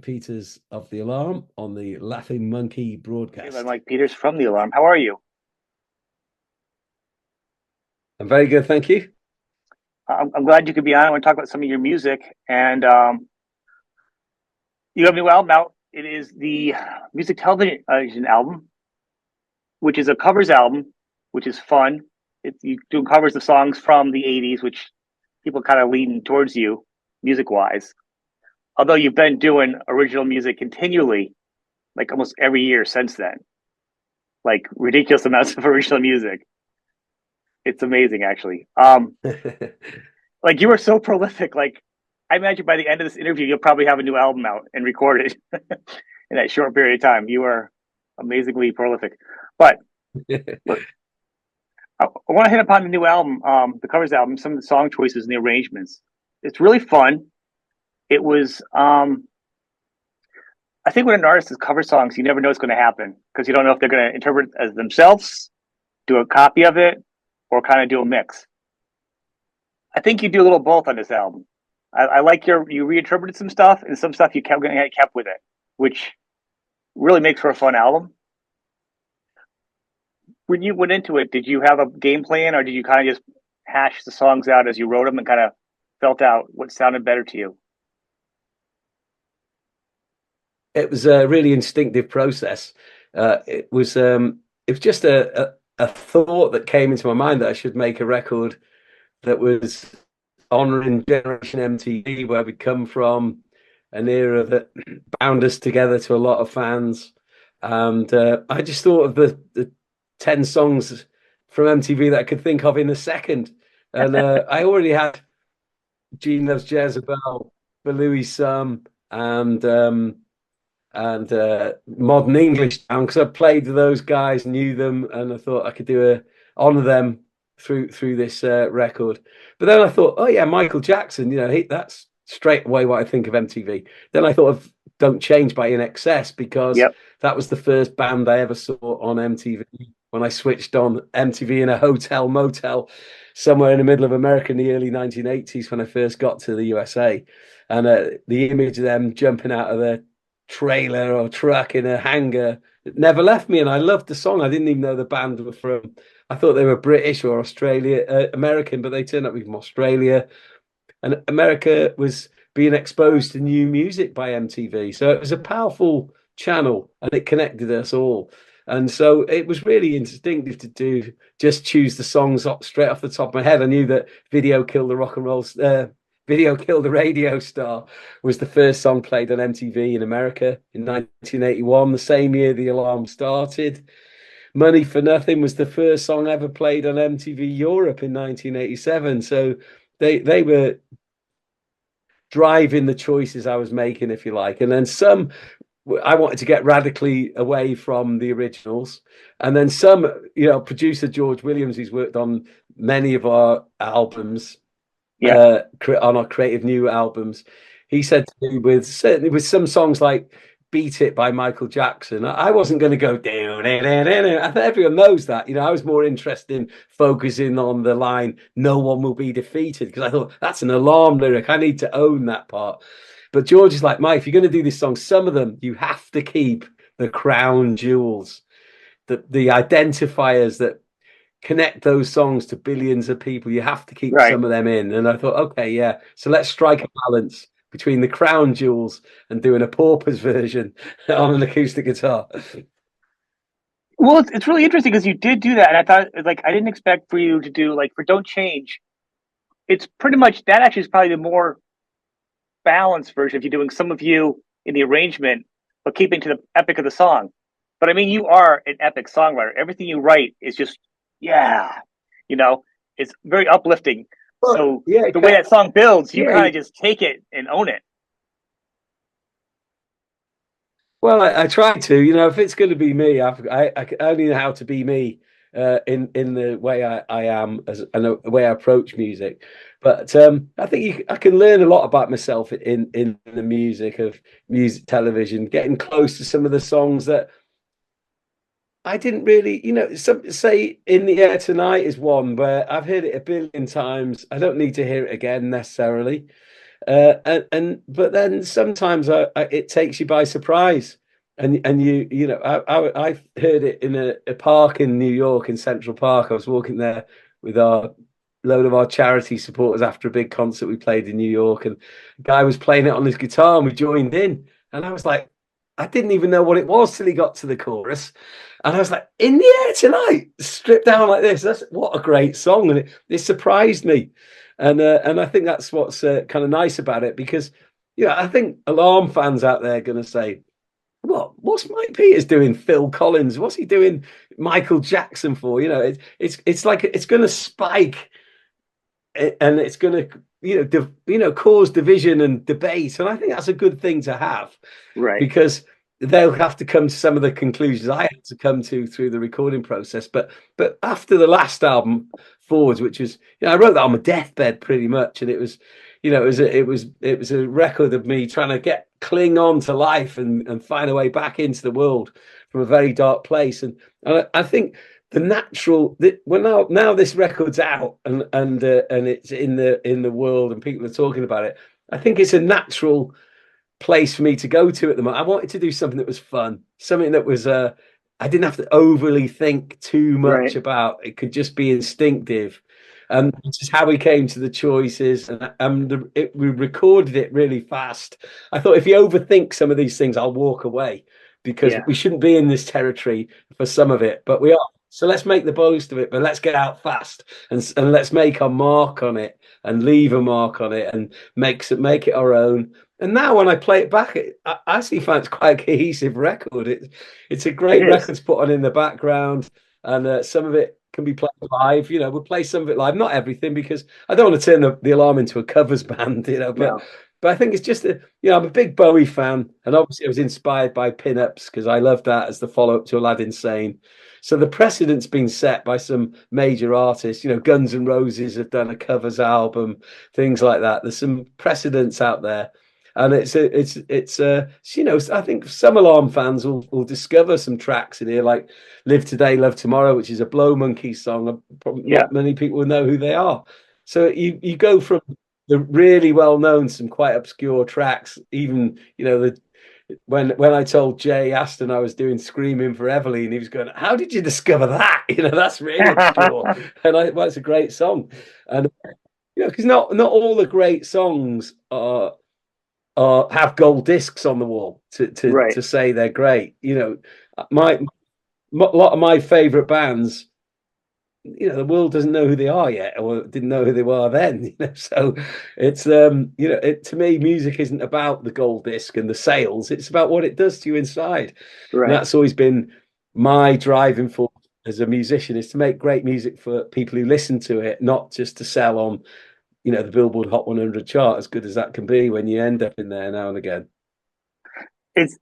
Mike Peters of The Alarm on the Laughing Monkey I'm broadcast. Mike Peters from The Alarm. How are you? I'm very good, thank you. I'm glad you could be on. I want to talk about some of your music. And you have a new album out. It is the music television album, which is a covers album, which is fun. You do covers of songs from the 80s, which people kind of lean towards you music wise. Although you've been doing original music continually, like almost every year since then, like ridiculous amounts of original music. It's amazing, actually. Like you are so prolific. Like I imagine by the end of this interview, you'll probably have a new album out and recorded in that short period of time. You are amazingly prolific. But look, I want to hit upon the new album, the covers album, some of the song choices and the arrangements. It's really fun. It was, I think when an artist is cover songs, you never know what's going to happen because you don't know if they're going to interpret it as themselves, do a copy of it, or kind of do a mix. I think you do a little both on this album. I like you reinterpreted some stuff and some stuff you kept with it, which really makes for a fun album. When you went into it, did you have a game plan or did you kind of just hash the songs out as you wrote them and kind of felt out what sounded better to you? It was a really instinctive process. It was just a thought that came into my mind that I should make a record that was honoring Generation MTV, where we come from, an era that bound us together to a lot of fans. And I just thought of the 10 songs from MTV that I could think of in a second. And I already had Gene Loves Jezebel, for Louis Some, and Modern English down because I played with those guys, knew them, and I thought I could honor them through this record. But then I thought, oh yeah, Michael Jackson, that's straight away what I think of MTV. Then I thought of Don't Change by In Excess because Yep. that was the first band I ever saw on MTV when I switched on MTV in a hotel motel somewhere in the middle of America in the early 1980s when I first got to the USA. And the image of them jumping out of their trailer or truck in a hangar. It never left me, and I loved the song. I didn't even know the band were from. I thought they were British or American, but they turned up from Australia. And America was being exposed to new music by MTV, so it was a powerful channel, and it connected us all. And so it was really instinctive to just choose the songs straight off the top of my head. I knew that "Video Killed the Rock and Roll." Video Killed the Radio Star was the first song played on MTV in America in 1981, the same year the alarm started. Money for Nothing was the first song ever played on MTV Europe in 1987. So they were driving the choices I was making, if you like. And then some I wanted to get radically away from the originals. And then some, producer George Williams, who's worked on many of our albums, Yeah. on our creative new albums, he said to me certainly with some songs like "Beat It" by Michael Jackson, I wasn't going to go down. I think everyone knows that. I was more interested in focusing on the line "No one will be defeated" because I thought that's an Alarm lyric. I need to own that part. But George is like, Mike, if you're going to do this song, some of them you have to keep the crown jewels, the identifiers that connect those songs to billions of people. You have to keep Right. some of them in. And I thought, okay, yeah. So let's strike a balance between the crown jewels and doing a pauper's version on an acoustic guitar. Well, it's really interesting because you did do that, and I thought like I didn't expect for you to do like for "Don't Change." It's pretty much that actually is probably the more balanced version if you're doing some of you in the arrangement, but keeping to the epic of the song. But I mean, you are an epic songwriter. Everything you write is just, yeah, you know, it's very uplifting. Well, So yeah, the way that song builds, you yeah. kind of just take it and own it. Well, I try to, if it's going to be me, I only know how to be me in the way I am as and the way I approach music. But I think I can learn a lot about myself in the music of music television, getting close to some of the songs that I didn't really, some say "In the Air Tonight" is one where I've heard it a billion times. I don't need to hear it again necessarily. And but then sometimes it takes you by surprise, and you know I heard it in a park in New York in Central Park. I was walking there with our load of our charity supporters after a big concert we played in New York, and a guy was playing it on his guitar, and we joined in, and I was like, I didn't even know what it was till he got to the chorus. And I was like, in the air tonight, stripped down like this. That's what a great song. And it surprised me. And I think that's what's kind of nice about it because, I think Alarm fans out there are going to say, what's Mike Peters doing? Phil Collins, what's he doing? Michael Jackson for? It's like it's going to spike and it's going to cause division and debate. And I think that's a good thing to have Right. because they'll have to come to some of the conclusions I had to come to through the recording process. But after the last album, Forwards, which was, I wrote that on my deathbed pretty much, and it was, it was a record of me trying to cling on to life and find a way back into the world from a very dark place. And I think the natural well now this record's out and it's in the world and people are talking about it. I think it's a natural place for me to go to at the moment. I wanted to do something that was fun, something that was I didn't have to overly think too much Right. about. It could just be instinctive. Which is how we came to the choices, and we recorded it really fast. I thought if you overthink some of these things, I'll walk away because Yeah. we shouldn't be in this territory for some of it, but we are. So let's make the most of it, but let's get out fast and let's make our mark on it and leave a mark on it and make it our own. And now when I play it back, I actually find it's quite a cohesive record. It's a It great is. record to put on in the background, and some of it can be played live. We'll play some of it live, not everything, because I don't want to turn the Alarm into a covers band, No. but I think it's just I'm a big Bowie fan, and obviously I was inspired by Pin-Ups because I loved that as the follow-up to Aladdin Sane. So the precedent's been set by some major artists. Guns N' Roses have done a covers album, things like that. There's some precedents out there, and I think some Alarm fans will discover some tracks in here like "Live Today, Love Tomorrow," which is a Blow Monkeys song. Yeah. Not many people will know who they are. So you go from the really well known, some quite obscure tracks, even when I told Jay Aston I was doing Screaming for Evelyn, he was going, "How did you discover that?" That's really obscure. Well, it's a great song. And because not all the great songs have gold discs on the wall Right. to say they're great. My a lot of my favorite bands, the world doesn't know who they are yet, or didn't know who they were then. So it's to me, music isn't about the gold disc and the sales. It's about what it does to you inside, and Right. that's always been my driving force as a musician, is to make great music for people who listen to it, not just to sell on the Billboard Hot 100 chart, as good as that can be when you end up in there now and again. It's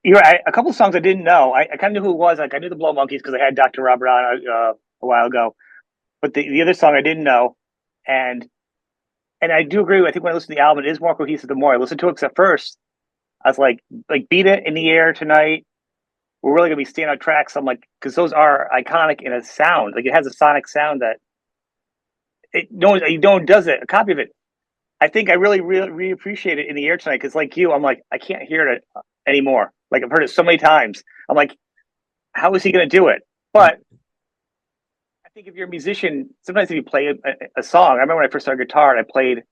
you're right. A couple of songs I didn't know. I kind of knew who it was. Like I knew the Blow Monkeys because I had Dr. Robert on a while ago. But the other song I didn't know, and and I do agree. I think when I listen to the album, it is more cohesive the more I listen to it. Because at first, I was like "Beat It" in the air tonight. We're really gonna be standout tracks. I'm like, because those are iconic in a sound. Like it has a sonic sound that no one does it. A copy of it. I think I really appreciate it in the air tonight because, like you, I'm like, I can't hear it anymore. Like I've heard it so many times. I'm like, how is he going to do it? But I think if you're a musician, sometimes if you play a song, I remember when I first started guitar and I played,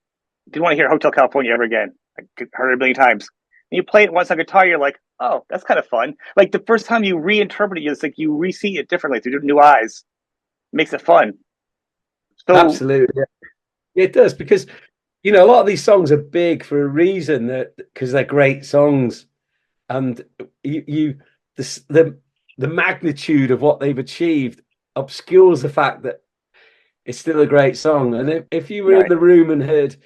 didn't want to hear Hotel California ever again. I heard it a million times. And you play it once on guitar, you're like, oh, that's kind of fun. Like the first time you reinterpret it, it's like you re-see it differently through new eyes. It makes it fun. So, Absolutely, yeah. It does because a lot of these songs are big for a reason, that because they're great songs, and you the magnitude of what they've achieved obscures the fact that it's still a great song. And if you were in right. the room and heard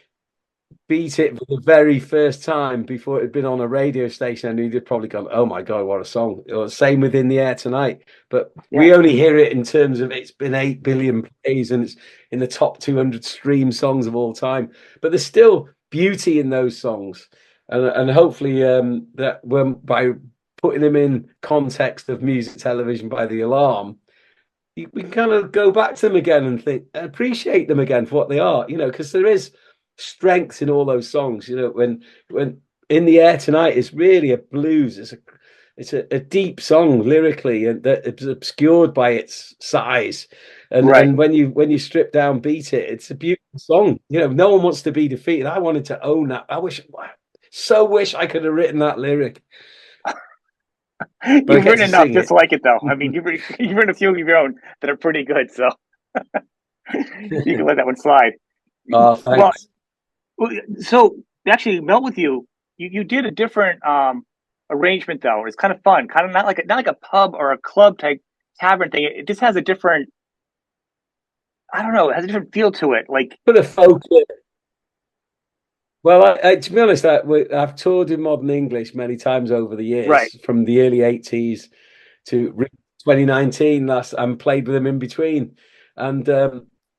Beat It for the very first time before it had been on a radio station, and you'd probably gone, "Oh my god, what a song!" Or same with "In the Air Tonight." But Yeah. we only hear it in terms of it's been 8 billion plays and it's in the top 200 stream songs of all time. But there's still beauty in those songs, and hopefully that when by putting them in context of music television by the Alarm, we can kind of go back to them again and appreciate them again for what they are. Because there is strength in all those songs. You know, when In the Air Tonight is really a blues. It's a deep song lyrically, and that it's obscured by its size. Right. And when you strip down beat it, it's a beautiful song. You know, no one wants to be defeated. I wanted to own that. I wish I could have written that lyric, but I You've get written to enough sing just it. like it, though. I mean, you've written a few of your own that are pretty good, so you can let that one slide. Oh, Well, thanks. so actually, Melt with you, you did a different arrangement though. It's kind of fun, kind of not like a pub or a club type tavern thing. It just has a different, I don't know, it has a different feel to it. Like, Put a folk. Well, to be honest, I've toured in modern English many times over the right, years, from the early 80s to 2019 last, and played with them in between. And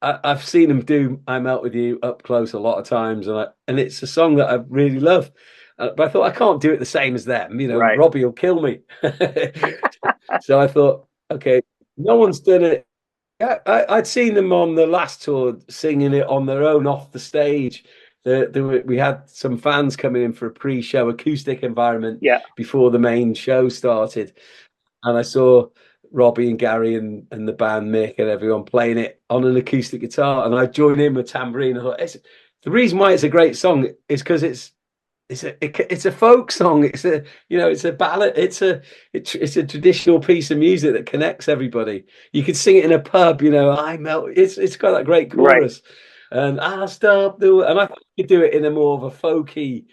I've seen them do "I'm Out with You" up close a lot of times, and it's a song that I really love. But I thought I can't do it the same as them. You know, right, Robbie will kill me. So I thought, okay, no one's done it. Yeah, I'd seen them on the last tour singing it on their own off the stage. We had some fans coming in for a pre-show acoustic environment yeah, before the main show started, and I saw Robbie and Gary and the band Mick and everyone playing it on an acoustic guitar, and I joined in with tambourine. I thought the reason why it's a great song is because it's a folk song. It's a ballad. It's a traditional piece of music that connects everybody. You could sing it in a pub. I melt. It's got that great right, chorus, and I'll stop the. And I thought you could do it in a more of a folky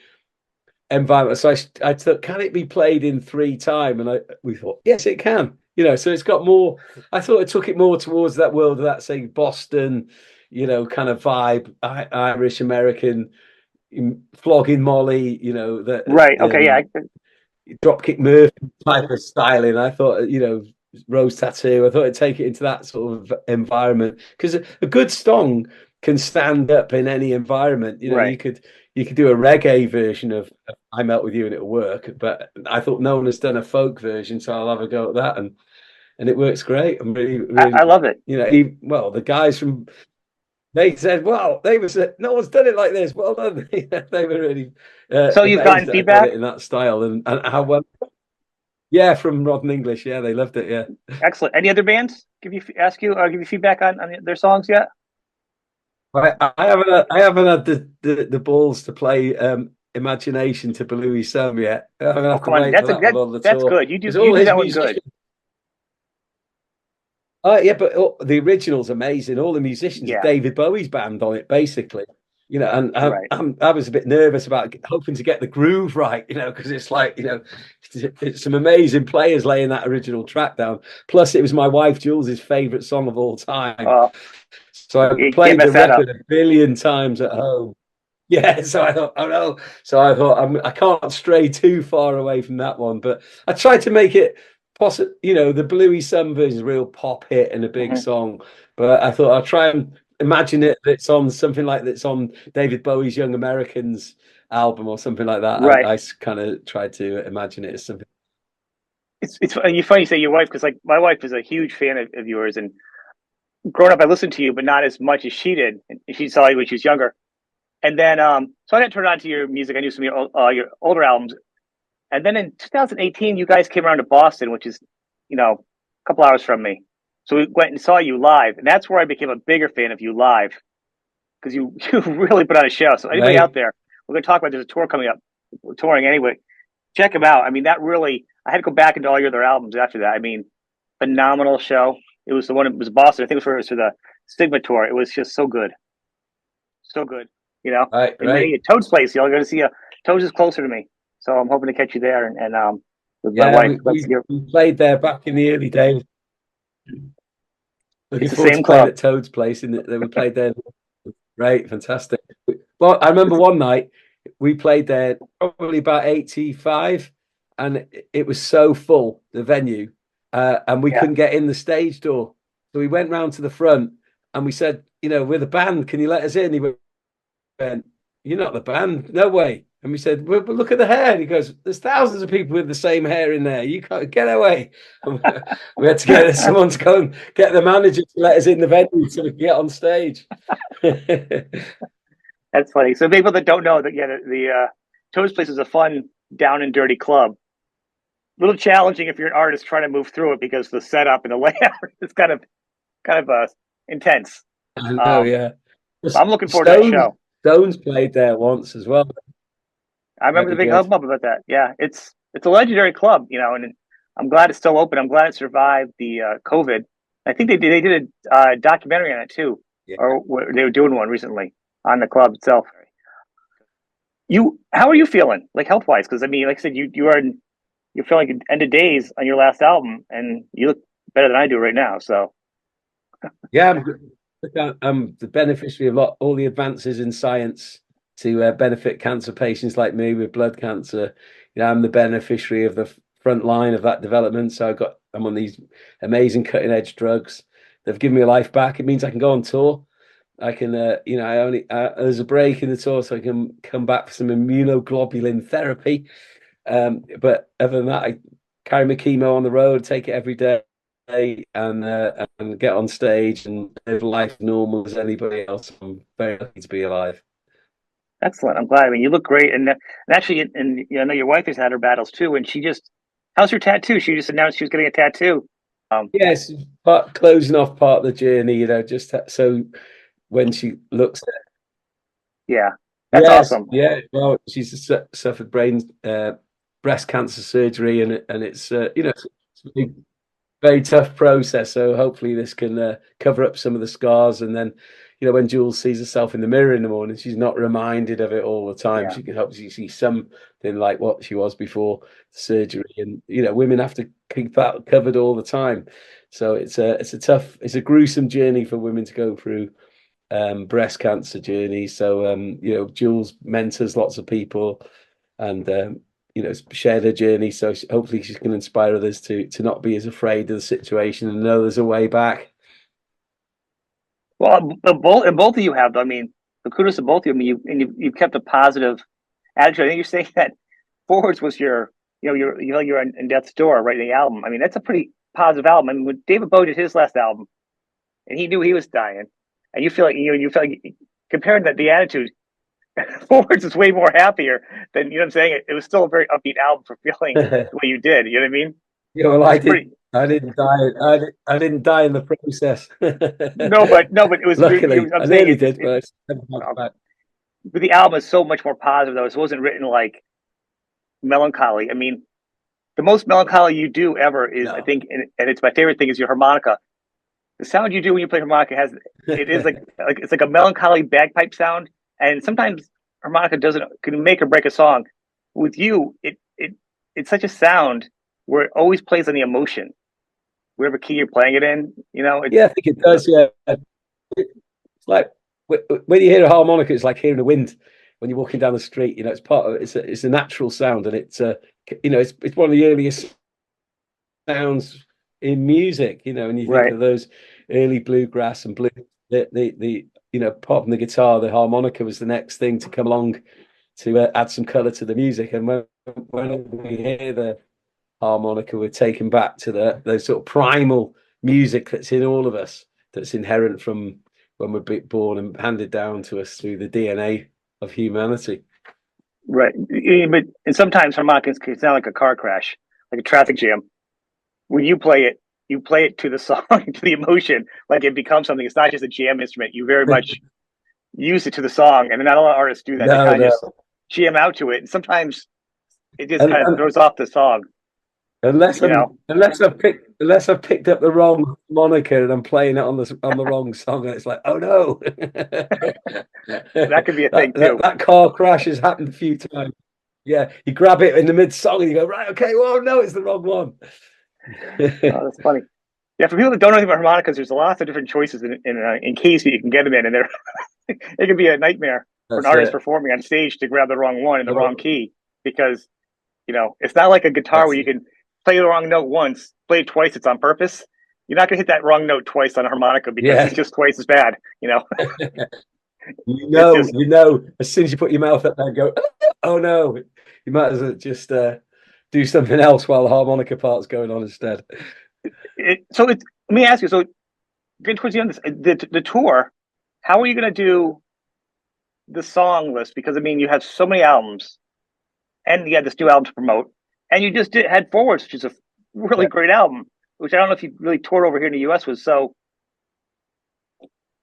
environment. So I thought, can it be played in 3 time? And we thought, yes, it can. So it's got more. I thought it took it more towards that world of that, say, Boston, kind of vibe, Irish American, flogging Molly, that right. Okay, yeah, Dropkick Murphy type of styling. I thought, Rose Tattoo. I thought I'd take it into that sort of environment, because a good song can stand up in any environment. right. You could do a reggae version of "I Melt with You" and it'll work. But I thought no one has done a folk version, so I'll have a go at that, and it works great. I'm really, I really, love it. well, the guys from they said, "Wow, no one's done it like this. Well done." They were really So you've amazed gotten that I got feedback. it in that style, and how well. Yeah, from Modern English. Yeah, they loved it. Yeah, Excellent. Any other bands ask you or give you feedback on their songs yet? I haven't had the balls to play Imagination to Bluey Some yet. I'm gonna Oh, have to come on, wait for that one on the that's tour, good. because You all do his that one good. musicians. Yeah, but the original's amazing. All the musicians are Yeah, David Bowie's band on it, basically. And right, I was a bit nervous about hoping to get the groove right, because it's like, it's some amazing players laying that original track down. Plus, it was my wife Jules's favorite song of all time, uh, so I you can't played mess the that up. record a billion times at home. Yeah, so I thought, oh no. So I thought, I can't stray too far away from that one. But I tried to make it possible. The Bluey Sun version is a real pop hit and a big Hmm. song. But I thought I'll try and imagine it's on something like that's on David Bowie's Young Americans album or something like that. Right. I kind of tried to imagine it as something. It's you funny you say your wife because like my wife is a huge fan of yours and growing up I listened to you but not as much as she did and she saw you when she was younger and then so I got turned on to your music. I knew some of your older albums and then in 2018 you guys came around to Boston, which is a couple hours from me. So we went and saw you live and that's where I became a bigger fan of you live because you you really put on a show. So anybody out Right. there, we're going to talk about there's a tour coming up. We're touring anyway. Check them out. I mean, that really. I had to go back into all your other albums after that. I mean, phenomenal show. It was the one. It was Boston. I think it was for the Stigma tour. It was just so good, so good. You know, Right. and then Right. Toad's place. You're going to see a Toad's is closer to me, so I'm hoping to catch you there and with my Yeah, wife. we, Let's we, hear. we played there back in the early days. Looking It's the forward to same playing club. at Toad's place. We played there. Great, fantastic. Well, I remember one night we played there probably about 85, and it was so full, the venue, and we Yeah. couldn't get in the stage door. So we went round to the front and we said, we're the band. Can you let us in? He went, "You're not the band. No way." And we said, well, but look at the hair. And he goes, "There's thousands of people with the same hair in there. You can't get away." And we had to get someone to go and get the manager to let us in the venue so we could get on stage. That's funny. So people that don't know that, yeah, the Toad's Place is a fun, down and dirty club. A little challenging if you're an artist trying to move through it because the setup and the layout is kind of intense. I know, Um, yeah. but I'm looking forward to that Stones show. Stones played there once as well. I remember the Pretty big good. hubbub about that. Yeah, it's a legendary club, and I'm glad it's still open. I'm glad it survived the COVID. I think they did a documentary on it too, Yeah. or they were doing one recently on the club itself. How are you feeling, like health wise? Because I mean, like I said, you're feeling like end of days on your last album, and you look better than I do right now. So Yeah, I'm the beneficiary of all the advances in science to benefit cancer patients like me with blood cancer. I'm the beneficiary of the front line of that development. So I'm on these amazing cutting edge drugs. They've given me a life back. It means I can go on tour. I can, there's a break in the tour, so I can come back for some immunoglobulin therapy. But other than that, I carry my chemo on the road, take it every day, and get on stage and live life normal as anybody else. I'm very lucky to be alive. excellent. I'm glad. I mean, you look great, and actually, and I know your wife has had her battles too, and how's her tattoo? She just announced she was getting a tattoo. Yes, closing off part of the journey, just so when she looks at Yeah, that's yes, awesome. yeah. Well, she's suffered breast cancer surgery, and it's it's a very tough process. So hopefully this can cover up some of the scars, and then when Jules sees herself in the mirror in the morning, she's not reminded of it all the time. Yeah. She can hopefully see something like what she was before the surgery, and women have to keep that covered all the time. So it's a gruesome journey for women to go through breast cancer journey. So Jules mentors lots of people, and share their journey. So hopefully she can inspire others to not be as afraid of the situation and know there's a way back. Well, both of you have. I mean, the kudos to both of you. I mean, you've kept a positive attitude. I think you're saying that Forwards was you're in Death's Door writing the album. I mean, that's a pretty positive album. I mean, when David Bowie did his last album, and he knew he was dying, and you feel like comparing that the attitude, Forwards is way more happier than what I'm saying. It was still a very upbeat album for feeling the way you did. You know what I mean? Well, It's pretty. I didn't die. I didn't die in the process. No, but it was. Luckily, I'm I saying nearly did, but but the album is so much more positive though. It wasn't written like melancholy. I mean, the most melancholy you do ever is, I no. think, and it's my favorite thing is your harmonica. The sound you do when you play harmonica has it is like it's like a melancholy bagpipe sound, and sometimes harmonica doesn't can make or break a song. With you, it's such a sound where it always plays on the emotion, whatever key you're playing it in. Yeah, I think it does. Yeah, it's like when you hear a harmonica, it's like hearing the wind when you're walking down the street. It's part of it's a natural sound, and it's one of the earliest sounds in music. And you think right, of those early bluegrass and blues. The apart from the guitar, the harmonica was the next thing to come along to add some color to the music. And when we hear the harmonica, we're taken back to the sort of primal music that's in all of us, that's inherent from when we're born and handed down to us through the DNA of humanity. right. But and sometimes harmonicas can sound like a car crash, like a traffic jam. When you play it to the song, to the emotion, like it becomes something. It's not just a jam instrument. You very much use it to the song, and not a lot of artists do that. They No, kind of just no. jam out to it, and sometimes it just And, kind of and throws off the song. unless You know, I've picked up the wrong moniker and I'm playing it on the wrong song, and it's like, oh no. that could be a that, thing that too. that car crash has happened a few times. Yeah, you grab it in the mid song and you go, right, okay, well, no, it's the wrong one. Oh, that's funny. Yeah, for people that don't know anything about harmonicas, there's lots of different choices in keys that you can get them in, and it can be a nightmare for an That's artist it. performing on stage to grab the wrong one in the wrong Oh, key because it's not like a guitar where that's you it. can play the wrong note once, play it twice, it's on purpose. You're not gonna hit that wrong note twice on a harmonica because Yeah. it's just twice as bad. You It's know, just as soon as you put your mouth up there and go, oh no, you might as well just do something else while the harmonica part's going on instead. so. Let me ask you. So getting towards the end of this, the tour, how are you gonna do the song list because I mean you have so many albums, and you had this new album to promote, and you just had Forwards, which is a really Yeah, great album. Which I don't know if you really toured over here in the U.S. with. So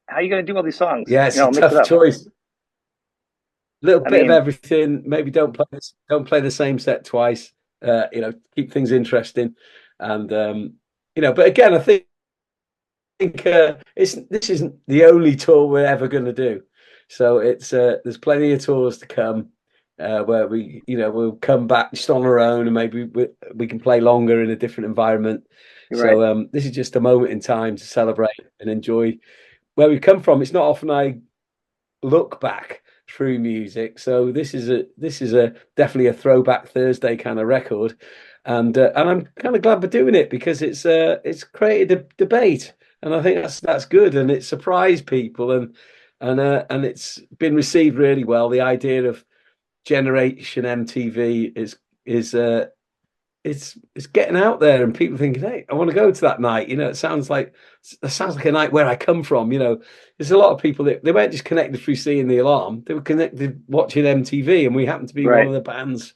how are you going to do all these songs? yeah, You it's a know, mix it tough up. choice. Little I bit of mean, everything. Maybe don't play the same set twice. Keep things interesting, and But again, I think it's this isn't the only tour we're ever going to do. So it's there's plenty of tours to come where we'll come back just on our own, and maybe we can play longer in a different environment. you're right. So this is just a moment in time to celebrate and enjoy where we come from. It's not often I look back through music. So this is a definitely a throwback Thursday kind of record, and I'm kind of glad we're doing it because it's created a debate, and I think that's good, and it surprised people, and it's been received really well. The idea of Generation MTV is it's getting out there and people thinking, hey, I want to go to that night. It sounds like a night where I come from. There's a lot of people that they weren't just connected through seeing the alarm, they were connected watching MTV, and we happened to be one Right. of the bands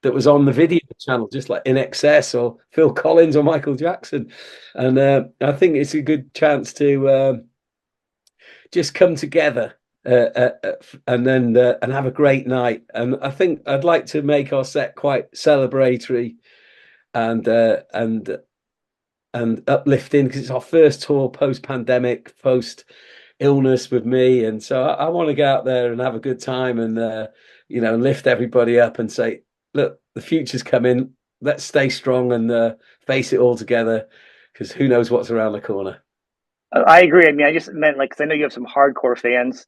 that was on the video channel, just like In Excess or Phil Collins or Michael Jackson. And I think it's a good chance to just come together and have a great night. And I think I'd like to make our set quite celebratory and uh, and and uplifting because it's our first tour post pandemic, post illness with me, and so I want to get out there and have a good time and lift everybody up and say, look, the future's coming. Let's stay strong and face it all together because who knows what's around the corner. I agree. I mean, I just meant like, 'cause I know you have some hardcore fans,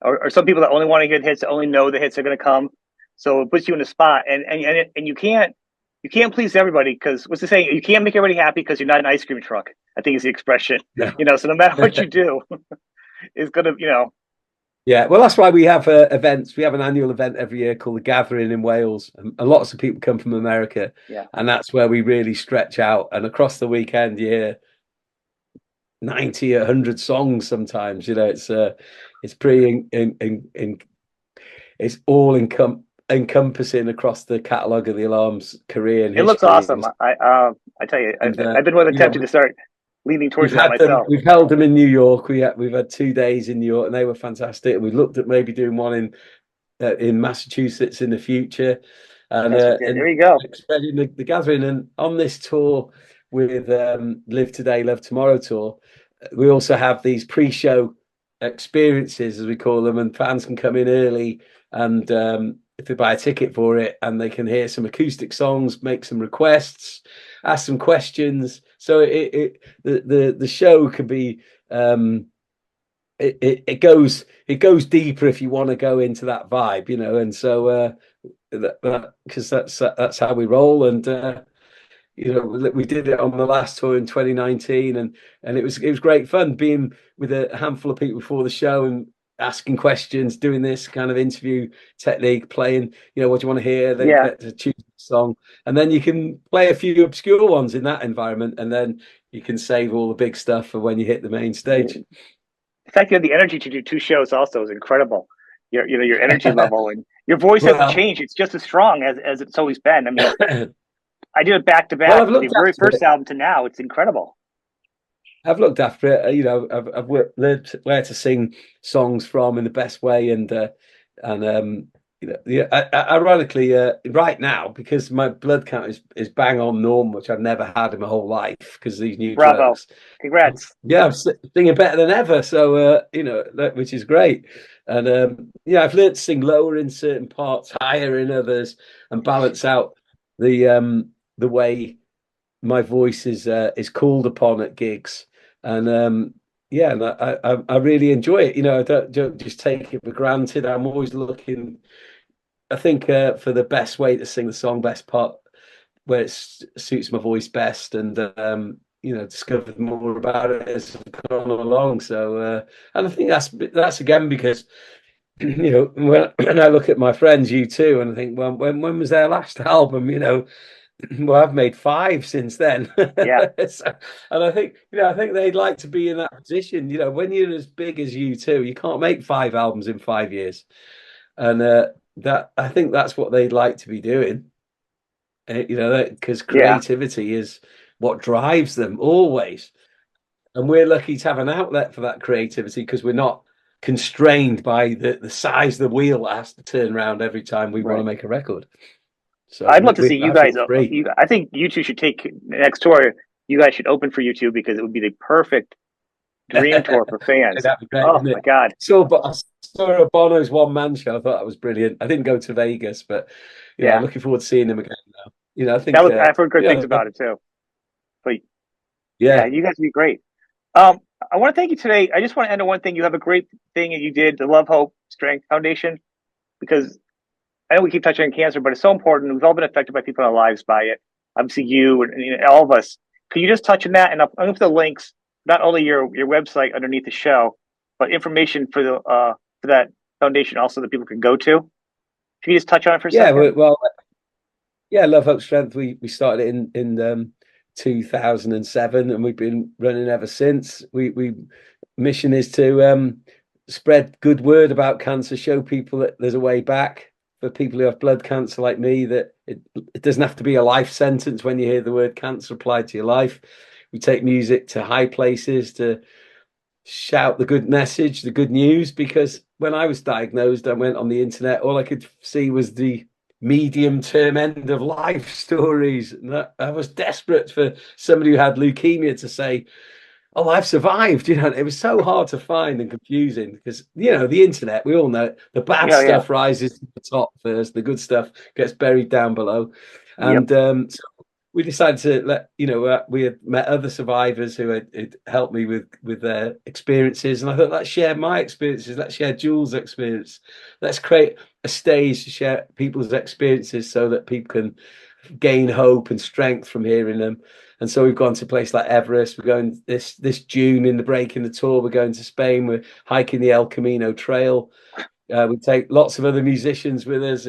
or some people that only want to hear the hits, that only know the hits are going to come. So it puts you in a spot, and you can't please everybody because what's the saying? You can't make everybody happy because you're not an ice cream truck. I think is the expression. No. So no matter what you do, it's gonna, Yeah, well, that's why we have events. We have an annual event every year called the Gathering in Wales, and lots of people come from America, yeah. and that's where we really stretch out. And across the weekend, you hear 90, 100 songs sometimes. It's pretty it's all encompassing across the catalogue of the Alarm's career and It looks history. awesome. I tell you, And I've been really you know, tempted to start leaning we've towards that had them. myself. We've held them in New York. We've had 2 days in New York, and they were fantastic. And we looked at maybe doing one in Massachusetts in the future, and Yes, we uh, did. There and you go. spreading the gathering. And on this tour with Live Today, Love Tomorrow tour, we also have these pre-show experiences, as we call them, and fans can come in early and if they buy a ticket for it, and they can hear some acoustic songs, make some requests, ask some questions. So the show can be it goes deeper if you want to go into that vibe, and so because that's how we roll, and we did it on the last tour in 2019, and it was great fun being with a handful of people before the show and asking questions, doing this kind of interview technique, playing, what do you want to hear? They Yeah. get to choose a song, and then you can play a few obscure ones in that environment, and then you can save all the big stuff for when you hit the main stage. The fact you have the energy to do two shows also is incredible. Your energy level and your voice hasn't Well, changed. It's just as strong as it's always been. I mean, I did it back to well, back I've from the looked very after first it. album to now. It's incredible. I've looked after it. I've learned where to sing songs from in the best way, and yeah. Ironically, right now, because my blood count is bang on norm, which I've never had in my whole life because of these new Bravo. drugs. Congrats. Yeah, I'm singing better than ever. So which is great. And yeah, I've learned to sing lower in certain parts, higher in others, and balance out the way my voice is called upon at gigs, and yeah, and I really enjoy it. I don't just take it for granted. I'm always looking. I think for the best way to sing the song, best part where it suits my voice best, and discovered more about it as I've gone along. So, and I think that's again because when I look at my friends, U2, and I think, well, when was their last album? Well, I've made five since then. Yeah, So, and I think, I think they'd like to be in that position. When you're as big as you two, you can't make five albums in 5 years. And that I think that's what they'd like to be doing. Because yeah, creativity is what drives them always. And we're lucky to have an outlet for that creativity because we're not constrained by the size of the wheel that has to turn around every time we want to right. make a record. So I'd love to see you I guys. feel free. I think you two should take next tour. You guys should open for you two because it would be the perfect dream tour for fans. That'd be great, Oh wouldn't my it? god! But I saw a Bono's one man show. I thought that was brilliant. I didn't go to Vegas, but I'm Yeah, looking forward to seeing him again now. I that think was. I've heard good things about it too. But yeah, yeah, you guys would be great. Um, I want to thank you today. I just want to end on one thing. You have a great thing that you did, the Love, Hope, Strength Foundation, because I know we keep touching on cancer, but it's so important. We've all been affected by people in our lives by it. Obviously, you and all of us. Could you just touch on that? And I'm going to put the links, not only your website underneath the show, but information for that foundation also that people can go to. Can you just touch on it for a yeah. second? Well, yeah. Love, Hope, Strength. We started it in 2007, and we've been running ever since. We mission is to spread good word about cancer, show people that there's a way back for people who have blood cancer like me, that it doesn't have to be a life sentence when you hear the word cancer applied to your life. We take music to high places to shout the good message, the good news, because when I was diagnosed, I went on the internet, all I could see was the medium term end of life stories. And I was desperate for somebody who had leukemia to say, oh, I've survived. It was so hard to find and confusing because, the internet, we all know the bad Yeah, yeah, stuff rises to the top first, the good stuff gets buried down below. yep, And so we decided to we had met other survivors who had helped me with their experiences. And I thought, let's share my experiences, let's share Jules' experience, let's create a stage to share people's experiences so that people can gain hope and strength from hearing them. And so we've gone to a place like Everest. We're going this June in the break in the tour. We're going to Spain. We're hiking the El Camino Trail. We take lots of other musicians with us.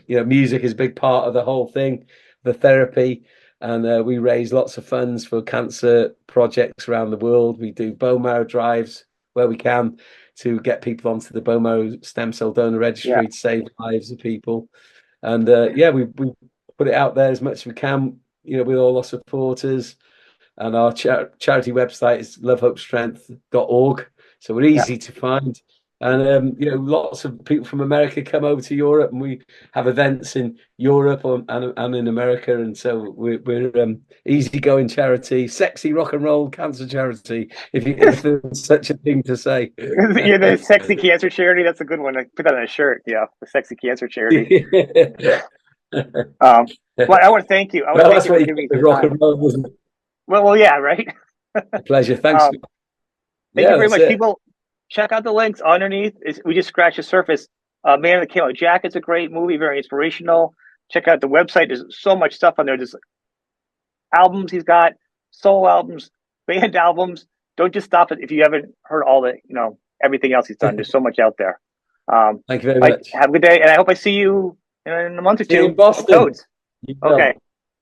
Music is a big part of the whole thing, the therapy, and we raise lots of funds for cancer projects around the world. We do bone marrow drives where we can to get people onto the bone marrow stem cell donor yeah, registry to save lives of people. And we put it out there as much as we can, with all our supporters. And our charity website is lovehopestrength.org. So we're yeah. easy to find. And lots of people from America come over to Europe, and we have events in Europe and in America. And so we're easygoing charity, sexy rock and roll cancer charity, if there's such a thing to say. You're the sexy cancer charity. That's a good one. I put that on a shirt. Yeah, the sexy cancer charity. Um, well, I want to thank you. I want to Well, thank that's you what for you giving get me with some rock time. and roll, wasn't it? Well, yeah, right. A pleasure. Thanks. Um, Thank you Yeah, very that's much, it. people. Check out the links underneath. We just scratched the surface. Man in the Camo Jacket's a great movie, very inspirational. Check out the website. There's so much stuff on there. There's albums he's got, solo albums, band albums. Don't just stop it if you haven't heard all the, everything else he's done. There's so much out there. Thank you very Mike, much. have a good day, and I hope I see you in a month or See you in two at Boston. Toads. You Okay. will.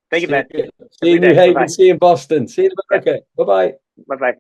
Thank you, man. See Have a you good in New day. Bye Haven. bye. See you in Boston. See you in Yeah. America. Bye bye. Bye bye.